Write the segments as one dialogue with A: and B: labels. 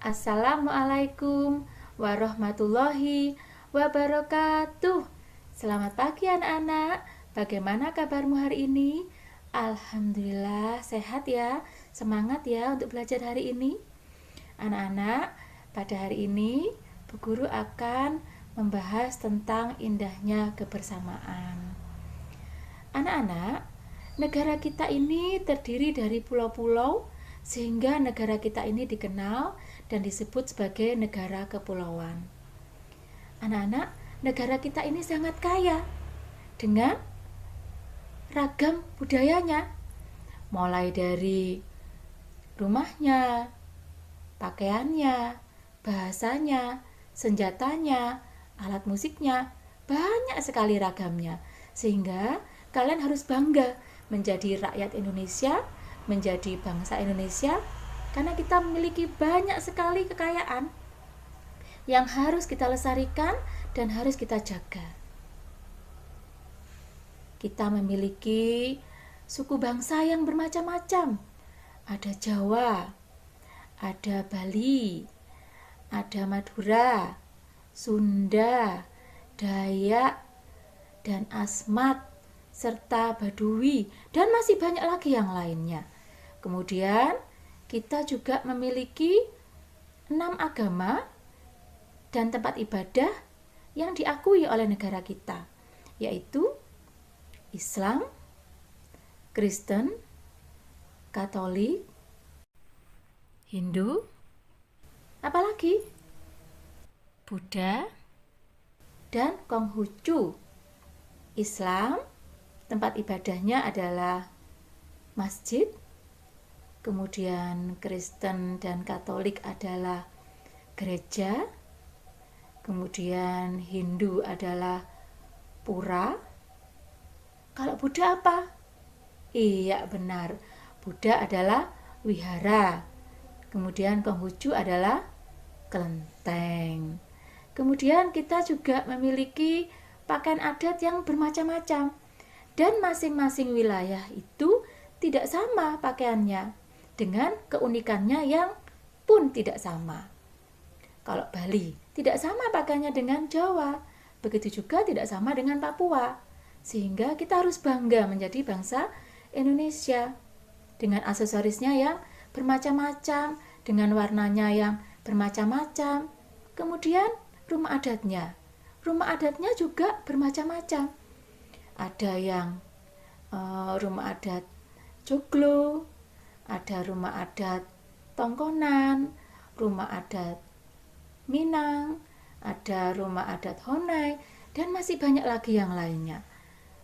A: Assalamualaikum warahmatullahi wabarakatuh. Selamat pagi anak-anak. Bagaimana kabarmu hari ini? Alhamdulillah sehat ya. Semangat ya untuk belajar hari ini. Anak-anak, pada hari ini Bu Guru akan membahas tentang indahnya kebersamaan. Anak-anak, negara kita ini terdiri dari pulau-pulau sehingga negara kita ini dikenal dan disebut sebagai negara kepulauan. Anak-anak, negara kita ini sangat kaya dengan ragam budayanya, mulai dari rumahnya, pakaiannya, bahasanya, senjatanya, alat musiknya, banyak sekali ragamnya. Sehingga kalian harus bangga menjadi rakyat Indonesia, menjadi bangsa Indonesia, karena kita memiliki banyak sekali kekayaan yang harus kita lestarikan dan harus kita jaga. Kita memiliki suku bangsa yang bermacam-macam. Ada Jawa, ada Bali, ada Madura, Sunda, Dayak, dan Asmat, serta Baduy, dan masih banyak lagi yang lainnya. Kemudian kita juga memiliki 6 agama dan tempat ibadah yang diakui oleh negara kita, yaitu Islam, Kristen, Katolik, Hindu, apalagi Buddha, dan Konghucu. Islam, tempat ibadahnya adalah masjid. Kemudian Kristen dan Katolik adalah gereja. Kemudian Hindu adalah pura. Kalau Buddha apa? Iya benar, Buddha adalah wihara. Kemudian Konghucu adalah kelenteng. Kemudian kita juga memiliki pakaian adat yang bermacam-macam. Dan masing-masing wilayah itu tidak sama pakaiannya, dengan keunikannya yang pun tidak sama. Kalau Bali tidak sama pakaiannya dengan Jawa, begitu juga tidak sama dengan Papua. Sehingga kita harus bangga menjadi bangsa Indonesia dengan aksesorisnya yang bermacam-macam, dengan warnanya yang bermacam-macam. Kemudian rumah adatnya juga bermacam-macam. Ada yang rumah adat Joglo, ada rumah adat Tongkonan, rumah adat Minang, ada rumah adat Honai, dan masih banyak lagi yang lainnya.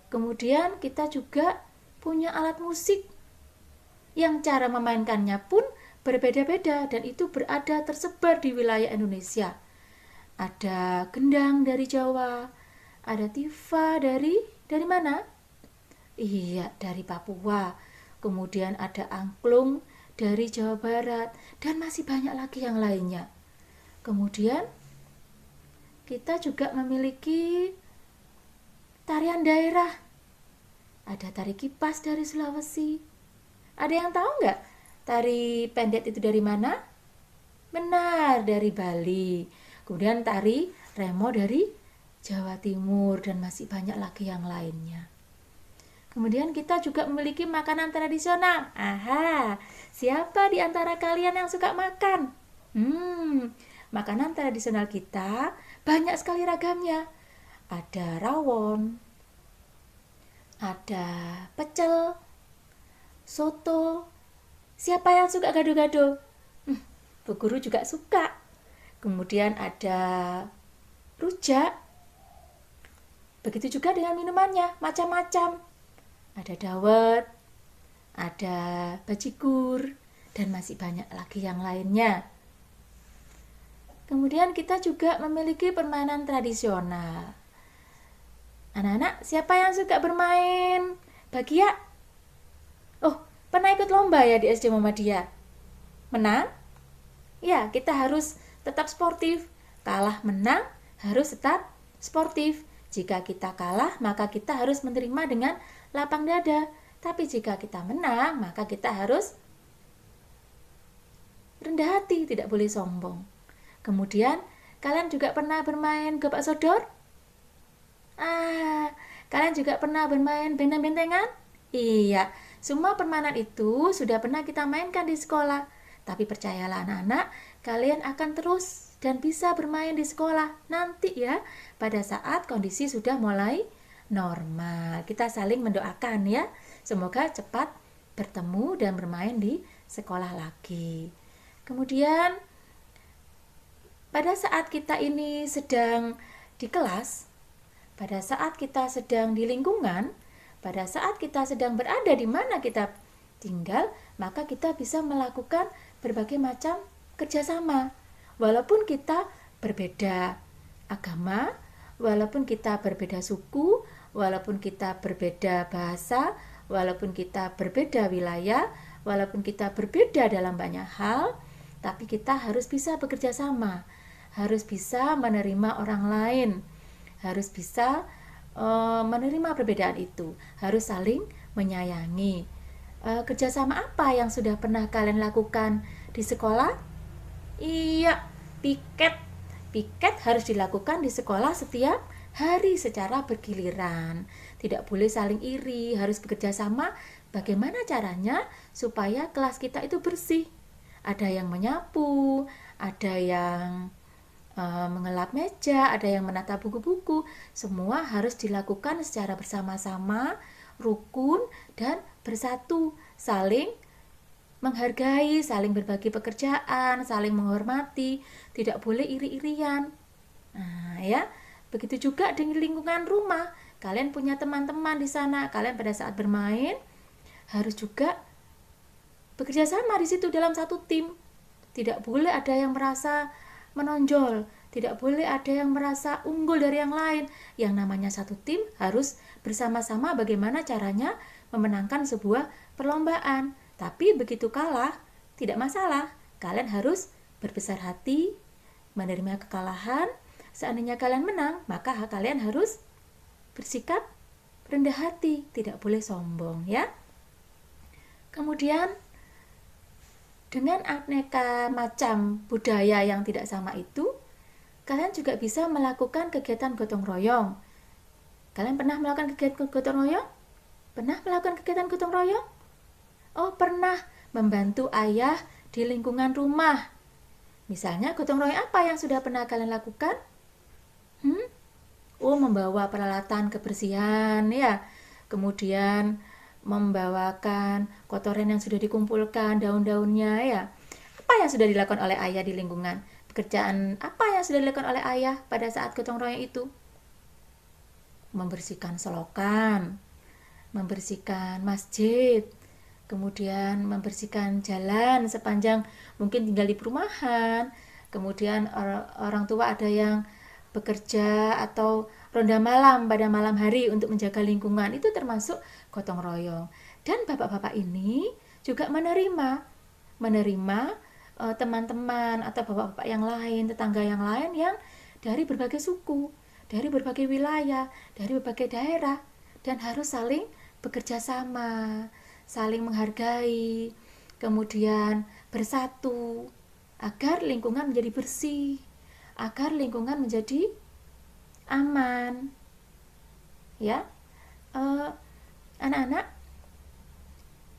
A: Kemudian kita juga punya alat musik yang cara memainkannya pun berbeda-beda dan itu berada tersebar di wilayah Indonesia. Ada gendang dari Jawa, ada tifa dari mana? Iya, dari Papua. Kemudian ada angklung dari Jawa Barat dan masih banyak lagi yang lainnya. Kemudian kita juga memiliki tarian daerah. Ada tari kipas dari Sulawesi. Ada yang tahu nggak tari pendet itu dari mana? Benar, dari Bali. Kemudian tari remo dari Jawa Timur dan masih banyak lagi yang lainnya. Kemudian kita juga memiliki makanan tradisional. Aha, siapa di antara kalian yang suka makan? Makanan tradisional kita banyak sekali ragamnya. Ada rawon, ada pecel, soto. Siapa yang suka gado-gado? Bu Guru juga suka. Kemudian ada rujak. Begitu juga dengan minumannya, macam-macam. Ada dawet, ada bajigur, dan masih banyak lagi yang lainnya. Kemudian kita juga memiliki permainan tradisional. Anak-anak, siapa yang suka bermain bagia? Oh, pernah ikut lomba ya di SD Muhammadiyah? Menang? Ya, kita harus tetap sportif. Kalah menang harus tetap sportif. Jika kita kalah, maka kita harus menerima dengan lapang dada. Tapi jika kita menang, maka kita harus rendah hati, tidak boleh sombong. Kemudian, kalian juga pernah bermain gobak sodor? Kalian juga pernah bermain benteng-bentengan? Iya, semua permainan itu sudah pernah kita mainkan di sekolah. Tapi percayalah anak-anak, kalian akan terus dan bisa bermain di sekolah nanti ya, pada saat kondisi sudah mulai normal. Kita saling mendoakan ya, semoga cepat bertemu dan bermain di sekolah lagi. Kemudian, pada saat kita ini sedang di kelas, pada saat kita sedang di lingkungan, pada saat kita sedang berada di mana kita tinggal, maka kita bisa melakukan berbagai macam kerjasama. Walaupun kita berbeda agama, walaupun kita berbeda suku, walaupun kita berbeda bahasa, walaupun kita berbeda wilayah, walaupun kita berbeda dalam banyak hal, tapi kita harus bisa bekerja sama, harus bisa menerima orang lain, harus bisa menerima perbedaan itu, harus saling menyayangi. Kerjasama apa yang sudah pernah kalian lakukan di sekolah? Iya, piket. Piket harus dilakukan di sekolah setiap hari secara bergiliran. Tidak boleh saling iri, harus bekerja sama. Bagaimana caranya supaya kelas kita itu bersih? Ada yang menyapu, ada yang mengelap meja, ada yang menata buku-buku. Semua harus dilakukan secara bersama-sama, rukun dan bersatu, saling menghargai, saling berbagi pekerjaan, saling menghormati, tidak boleh iri-irian. Nah, ya. Begitu juga dengan lingkungan rumah. Kalian punya teman-teman di sana, kalian pada saat bermain harus juga bekerja sama di situ dalam satu tim. Tidak boleh ada yang merasa menonjol, tidak boleh ada yang merasa unggul dari yang lain. Yang namanya satu tim harus bersama-sama bagaimana caranya memenangkan sebuah perlombaan. Tapi begitu kalah, tidak masalah. Kalian harus berbesar hati, menerima kekalahan. Seandainya kalian menang, maka kalian harus bersikap rendah hati, tidak boleh sombong ya. Kemudian dengan aneka macam budaya yang tidak sama itu, kalian juga bisa melakukan kegiatan gotong royong. Kalian pernah melakukan kegiatan gotong royong? Pernah melakukan kegiatan gotong royong? Oh, pernah membantu ayah di lingkungan rumah. Misalnya gotong royong apa yang sudah pernah kalian lakukan? Oh, membawa peralatan kebersihan ya. Kemudian membawakan kotoran yang sudah dikumpulkan, daun-daunnya ya. Apa yang sudah dilakukan oleh ayah di lingkungan? Pekerjaan apa yang sudah dilakukan oleh ayah pada saat gotong royong itu? Membersihkan selokan, membersihkan masjid, kemudian membersihkan jalan sepanjang mungkin tinggal di perumahan. Kemudian orang tua ada yang bekerja atau ronda malam pada malam hari untuk menjaga lingkungan, itu termasuk gotong royong. Dan bapak-bapak ini juga menerima teman-teman atau bapak-bapak yang lain, tetangga yang lain yang dari berbagai suku, dari berbagai wilayah, dari berbagai daerah, dan harus saling bekerja sama, saling menghargai, kemudian bersatu agar lingkungan menjadi bersih, agar lingkungan menjadi aman. Ya, anak-anak,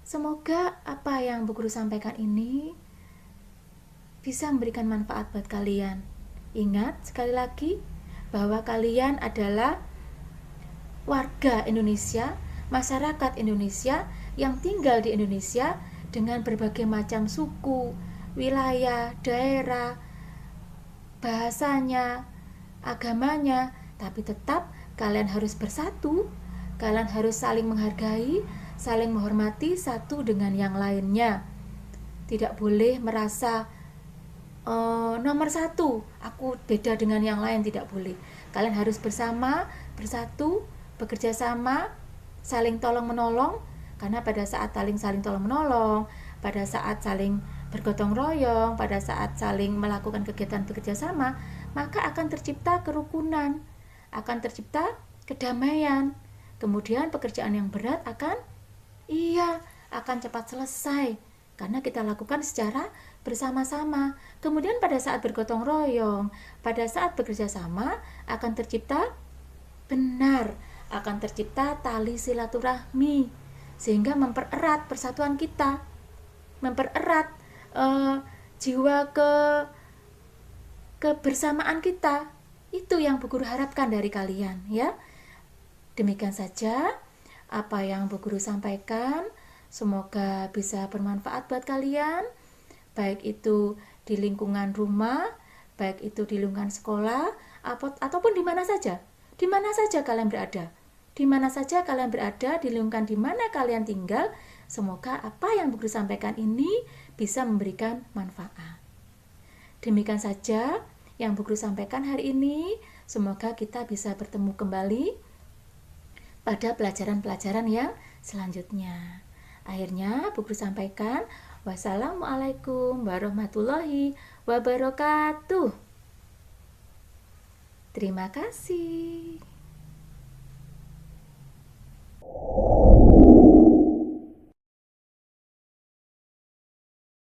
A: semoga apa yang Bu Guru sampaikan ini bisa memberikan manfaat buat kalian. Ingat sekali lagi bahwa kalian adalah warga Indonesia, masyarakat Indonesia yang tinggal di Indonesia dengan berbagai macam suku, wilayah, daerah, bahasanya, agamanya, tapi tetap kalian harus bersatu, kalian harus saling menghargai, saling menghormati satu dengan yang lainnya. Tidak boleh merasa nomor satu, aku beda dengan yang lain, tidak boleh. Kalian harus bersama, bersatu, bekerja sama, saling tolong menolong, karena pada saat saling tolong menolong, pada saat saling bergotong royong, pada saat saling melakukan kegiatan bekerja sama, maka akan tercipta kerukunan, akan tercipta kedamaian. Kemudian pekerjaan yang berat akan cepat selesai karena kita lakukan secara bersama-sama. Kemudian pada saat bergotong royong, pada saat bekerja sama akan tercipta akan tercipta tali silaturahmi, sehingga mempererat persatuan kita, mempererat jiwa kebersamaan kita. Itu yang Bu Guru harapkan dari kalian, ya. Demikian saja apa yang Bu Guru sampaikan. Semoga bisa bermanfaat buat kalian, baik itu di lingkungan rumah, baik itu di lingkungan sekolah, ataupun di mana saja kalian berada. Di mana saja kalian berada, di lingkungan di mana kalian tinggal, semoga apa yang Bu Guru sampaikan ini bisa memberikan manfaat. Demikian saja yang Bu Guru sampaikan hari ini. Semoga kita bisa bertemu kembali pada pelajaran-pelajaran yang selanjutnya. Akhirnya Bu Guru sampaikan, wassalamualaikum warahmatullahi wabarakatuh. Terima kasih.